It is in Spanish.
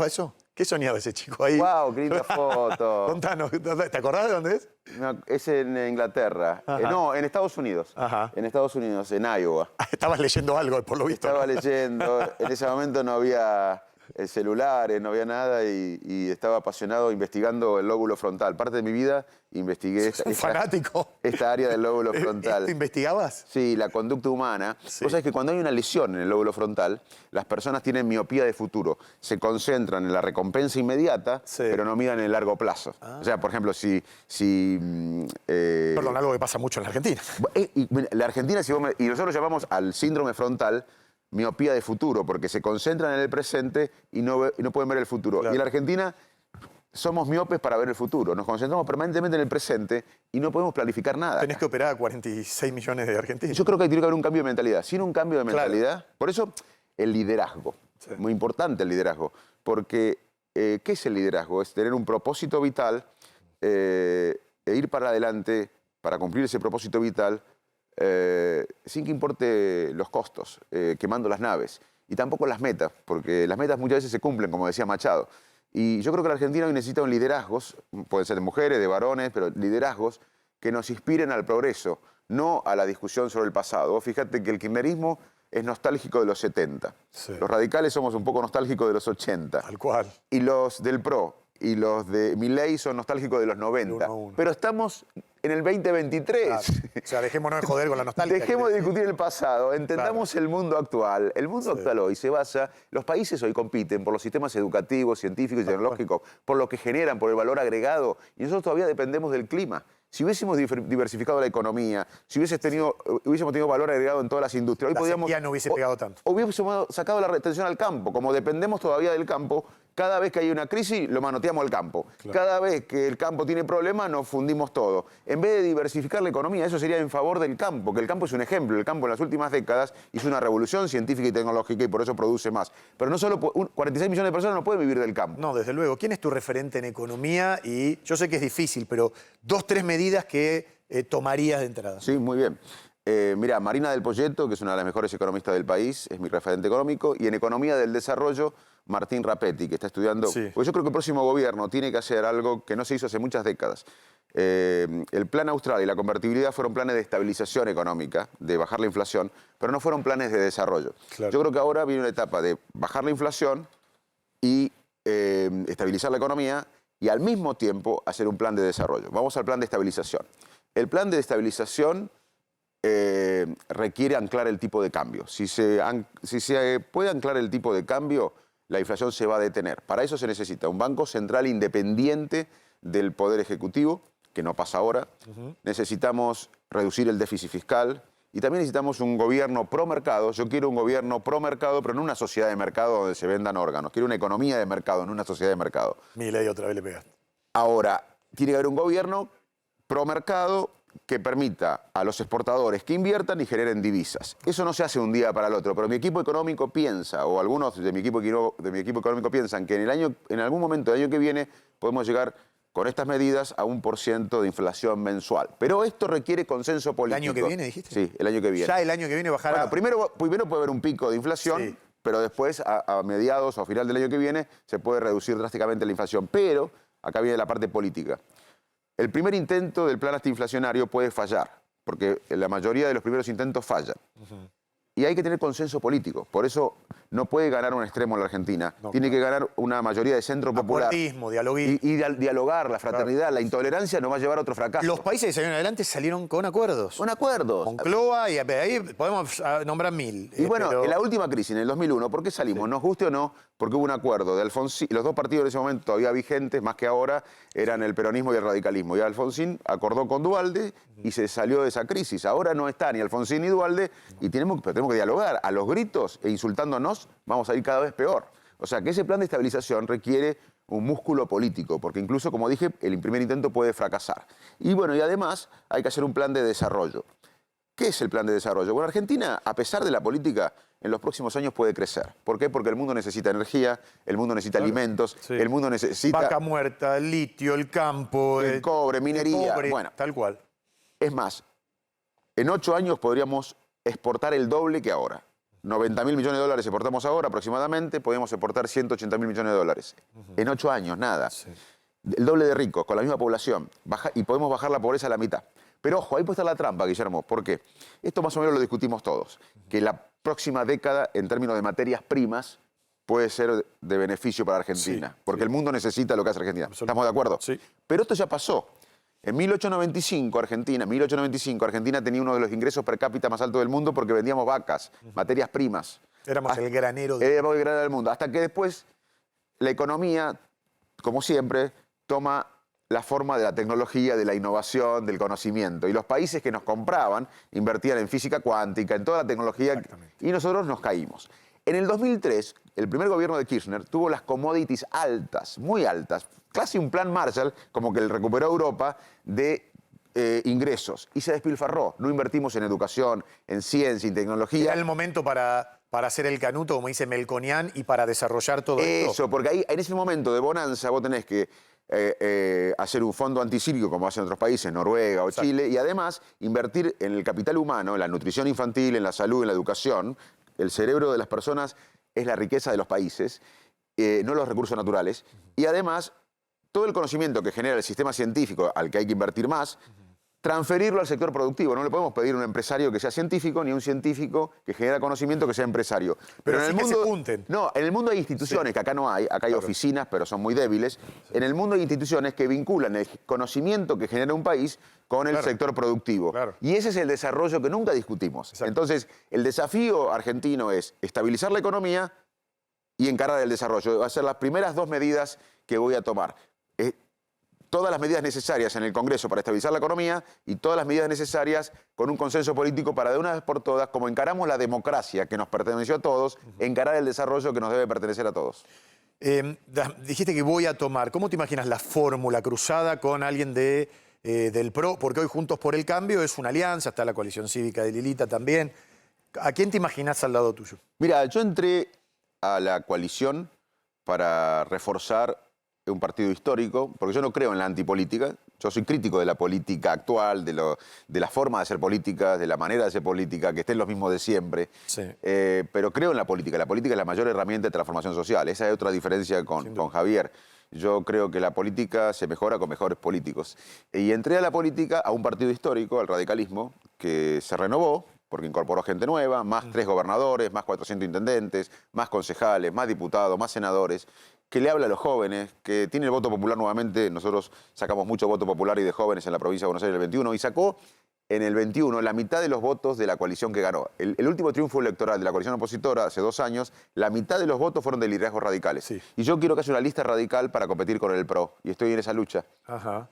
eso? ¿Qué soñaba ese chico ahí? ¡Wow! ¡Qué linda foto! Contanos, ¿te acordás de dónde es? No, es en Inglaterra. No, en Estados Unidos. Ajá. En Estados Unidos, en Iowa. Estabas leyendo algo, por lo visto. Estaba ¿no? leyendo. En ese momento no había celulares, no había nada y estaba apasionado investigando el lóbulo frontal. Parte de mi vida investigué Fanático. esta área del lóbulo frontal. ¿Esto investigabas? Sí, la conducta humana. Sí. Vos sabés que cuando hay una lesión en el lóbulo frontal, las personas tienen miopía de futuro. Se concentran en la recompensa inmediata, Sí. pero no miran en el largo plazo. O sea, por ejemplo, Perdón, algo que pasa mucho en la Argentina. la Argentina, y nosotros llamamos al síndrome frontal miopía de futuro, porque se concentran en el presente y no pueden ver el futuro. Claro. Y en la Argentina somos miopes para ver el futuro. Nos concentramos permanentemente en el presente y no podemos planificar nada. Tenés que operar a 46 millones de argentinos. Yo creo que tiene que haber un cambio de mentalidad. Sin un cambio de Claro. mentalidad, por eso el liderazgo. Sí. Muy importante el liderazgo. Porque, ¿qué es el liderazgo? Es tener un propósito vital e ir para adelante para cumplir ese propósito vital sin que importe los costos, quemando las naves. Y tampoco las metas, porque las metas muchas veces se cumplen, como decía Machado. Y yo creo que la Argentina hoy necesita un liderazgos, pueden ser de mujeres, de varones, pero liderazgos que nos inspiren al progreso, no a la discusión sobre el pasado. Vos fíjate que el kirchnerismo es nostálgico de los 70. Sí. Los radicales somos un poco nostálgicos de los 80. Tal cual. Y los del PRO y los de Milei son nostálgicos de los 90. Uno a uno. Pero estamos en el 2023. Claro. O sea, dejémonos de joder con la nostalgia. Dejemos de discutir el pasado, entendamos el mundo actual. El mundo actual hoy se basa, los países hoy compiten por los sistemas educativos, científicos y tecnológicos, por lo que generan, por el valor agregado, y nosotros todavía dependemos del clima. Si hubiésemos diversificado la economía, si hubiésemos tenido valor agregado en todas las industrias, hoy La podríamos... sequía no hubiese pegado tanto. Hubiésemos sacado la retención al campo. Como dependemos todavía del campo, cada vez que hay una crisis lo manoteamos al campo. Claro. Cada vez que el campo tiene problemas nos fundimos todo. En vez de diversificar la economía, eso sería en favor del campo, que el campo es un ejemplo. El campo en las últimas décadas hizo una revolución científica y tecnológica y por eso produce más. Pero no solo 46 millones de personas no pueden vivir del campo. No, desde luego. ¿Quién es tu referente en economía? Y yo sé que es difícil, pero 2, 3 medidas que tomarías de entrada. Sí, muy bien. Mira, Marina del Poyeto, que es una de las mejores economistas del país, es mi referente económico, y en economía del desarrollo, Martín Rapetti, que está estudiando... Sí. Pues yo creo que el próximo gobierno tiene que hacer algo que no se hizo hace muchas décadas. El plan austral y la convertibilidad fueron planes de estabilización económica, de bajar la inflación, pero no fueron planes de desarrollo. Claro. Yo creo que ahora viene una etapa de bajar la inflación y estabilizar la economía y al mismo tiempo hacer un plan de desarrollo. Vamos al plan de estabilización. El plan de estabilización requiere anclar el tipo de cambio. Si se puede anclar el tipo de cambio, la inflación se va a detener. Para eso se necesita un Banco Central independiente del Poder Ejecutivo, que no pasa ahora. Necesitamos reducir el déficit fiscal y también necesitamos un gobierno pro mercado. Yo quiero un gobierno pro mercado, pero no una sociedad de mercado donde se vendan órganos. Quiero una economía de mercado, no una sociedad de mercado. Milei otra vez le pegaste. Ahora, tiene que haber un gobierno pro mercado que permita a los exportadores que inviertan y generen divisas. Eso no se hace un día para el otro, pero mi equipo económico piensa, o algunos de mi equipo económico piensan que en algún momento del año que viene podemos llegar con estas medidas a 1% de inflación mensual. Pero esto requiere consenso político. ¿El año que viene, dijiste? Sí, el año que viene. Ya el año que viene bajará. Bueno, primero puede haber un pico de inflación, Sí. pero después, a mediados o a final del año que viene, se puede reducir drásticamente la inflación. Pero, acá viene la parte política. El primer intento del plan antiinflacionario puede fallar, porque la mayoría de los primeros intentos fallan. Y hay que tener consenso político. Por eso no puede ganar un extremo en la Argentina. No, Tiene que ganar una mayoría de centro popular. Acuerdismo, dialoguismo. Y dialogar, la fraternidad, la intolerancia nos va a llevar a otro fracaso. Los países que salieron adelante salieron con acuerdos. Son acuerdos. Moncloa, y ahí podemos nombrar 1000. Y bueno, pero- en la última crisis, en el 2001, ¿por qué salimos? Nos guste o no, porque hubo un acuerdo de Alfonsín. Los dos partidos en ese momento todavía vigentes, más que ahora, eran el peronismo y el radicalismo. Y Alfonsín acordó con Duhalde y se salió de esa crisis. Ahora no está ni Alfonsín ni Duhalde y tenemos que dialogar. A los gritos e insultándonos vamos a ir cada vez peor. O sea que ese plan de estabilización requiere un músculo político, porque incluso, como dije, el primer intento puede fracasar. Y bueno, y además hay que hacer un plan de desarrollo. ¿Qué es el plan de desarrollo? Bueno, Argentina, a pesar de la política, en los próximos años puede crecer. ¿Por qué? Porque el mundo necesita energía, el mundo necesita alimentos, Sí. el mundo necesita Vaca muerta, el litio, el campo. el cobre, minería. cobre, Bueno, tal cual. es más, en 8 años podríamos exportar el doble que ahora. 90.000 millones de dólares exportamos ahora aproximadamente, podemos exportar 180.000 millones de dólares. En 8 años, nada. Sí. El doble de ricos, con la misma población. Y podemos bajar la pobreza a la mitad. Pero ojo, ahí puede estar la trampa, Guillermo. ¿Por qué? Esto más o menos lo discutimos todos. Que la próxima década, en términos de materias primas, puede ser de beneficio para Argentina. Sí, porque el mundo necesita lo que hace Argentina. ¿Estamos de acuerdo? Sí. Pero esto ya pasó. En 1895, Argentina tenía uno de los ingresos per cápita más altos del mundo porque vendíamos vacas, materias primas. Éramos el granero Éramos el granero del mundo. Hasta que después la economía, como siempre, toma la forma de la tecnología, de la innovación, del conocimiento. Y los países que nos compraban invertían en física cuántica, en toda la tecnología, y nosotros nos caímos. En el 2003, el primer gobierno de Kirchner tuvo las commodities altas, muy altas, casi un plan Marshall, como que el recuperó Europa, de ingresos. Y se despilfarró. No invertimos en educación, en ciencia, en tecnología. Era el momento para hacer el canuto, como dice Melconian, y para desarrollar todo esto. Eso, porque ahí, en ese momento de bonanza, vos tenés que hacer un fondo anticíclico, como hacen otros países, Noruega o Chile, y además invertir en el capital humano, en la nutrición infantil, en la salud, en la educación. El cerebro de las personas es la riqueza de los países, no los recursos naturales. Y además, todo el conocimiento que genera el sistema científico, al que hay que invertir más, transferirlo al sector productivo. No le podemos pedir a un empresario que sea científico, ni a un científico que genera conocimiento que sea empresario. Pero en sí el que mundo, se junten. No, en el mundo hay instituciones, que acá no hay, acá hay oficinas, pero son muy débiles. En el mundo hay instituciones que vinculan el conocimiento que genera un país con el sector productivo. Y ese es el desarrollo que nunca discutimos. Entonces, el desafío argentino es estabilizar la economía y encarar el desarrollo. Va a ser las primeras 2 medidas que voy a tomar. Todas las medidas necesarias en el Congreso para estabilizar la economía y todas las medidas necesarias con un consenso político para de una vez por todas, como encaramos la democracia que nos perteneció a todos, encarar el desarrollo que nos debe pertenecer a todos. Dijiste que voy a tomar. ¿Cómo te imaginas la fórmula cruzada con alguien del PRO? Porque hoy Juntos por el Cambio es una alianza, está la coalición cívica de Lilita también. ¿A quién te imaginas al lado tuyo? Mira, yo entré a la coalición para reforzar un partido histórico, porque yo no creo en la antipolítica. Yo soy crítico de la política actual, de la forma de hacer política, de la manera de hacer política, que estén los mismos de siempre. Sí. Pero creo en la política. La política es la mayor herramienta de transformación social. Esa es otra diferencia con Javier. Yo creo que la política se mejora con mejores políticos. Y entré a la política, a un partido histórico, al radicalismo, que se renovó, porque incorporó gente nueva, más 3 gobernadores, más 400 intendentes, más concejales, más diputados, más senadores, que le habla a los jóvenes, que tiene el voto popular nuevamente. Nosotros sacamos mucho voto popular y de jóvenes en la provincia de Buenos Aires en el 21, y sacó en el 21 la mitad de los votos de la coalición que ganó. El último triunfo electoral de la coalición opositora hace 2 años, la mitad de los votos fueron de liderazgos radicales. Sí. Y yo quiero que haya una lista radical para competir con el PRO, y estoy en esa lucha. Ajá.